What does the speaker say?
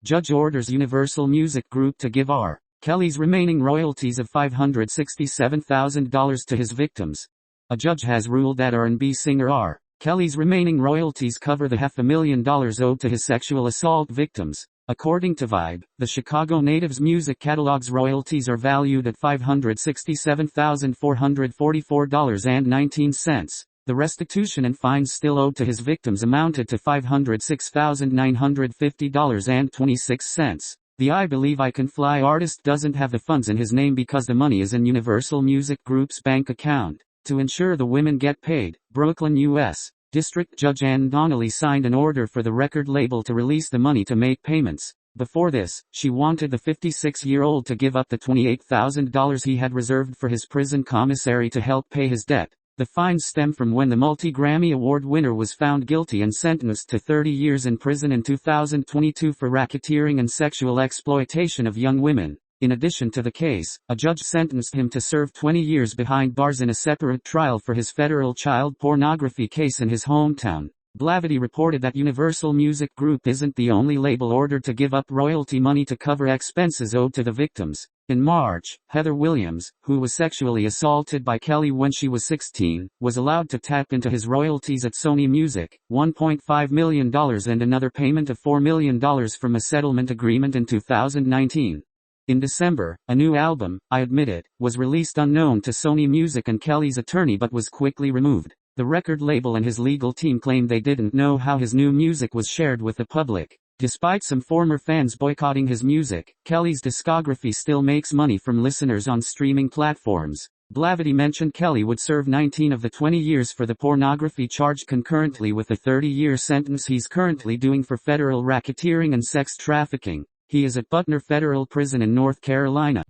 Judge orders Universal Music Group to give R. Kelly's remaining royalties of $567,000 to his victims. A judge has ruled that R&B singer R. Kelly's remaining royalties cover the $500,000 owed to his sexual assault victims. According to Vibe, the Chicago native's music catalog's royalties are valued at $567,444.19. The restitution and fines still owed to his victims amounted to $506,950.26. The I Believe I Can Fly artist doesn't have the funds in his name because the money is in Universal Music Group's bank account. To ensure the women get paid, Brooklyn, U.S. District Judge Ann Donnelly signed an order for the record label to release the money to make payments. Before this, she wanted the 56-year-old to give up the $28,000 he had reserved for his prison commissary to help pay his debt. The fines stem from when the multi-Grammy Award winner was found guilty and sentenced to 30 years in prison in 2022 for racketeering and sexual exploitation of young women. In addition to the case, a judge sentenced him to serve 20 years behind bars in a separate trial for his federal child pornography case in his hometown. Blavity reported that Universal Music Group isn't the only label ordered to give up royalty money to cover expenses owed to the victims. In March, Heather Williams, who was sexually assaulted by Kelly when she was 16, was allowed to tap into his royalties at Sony Music, $1.5 million and another payment of $4 million from a settlement agreement in 2019. In December, a new album, I Admit It, was released unknown to Sony Music and Kelly's attorney but was quickly removed. The record label and his legal team claimed they didn't know how his new music was shared with the public. Despite some former fans boycotting his music, Kelly's discography still makes money from listeners on streaming platforms. Blavity mentioned Kelly would serve 19 of the 20 years for the pornography charge concurrently with the 30-year sentence he's currently doing for federal racketeering and sex trafficking. He is at Butner Federal Prison in North Carolina.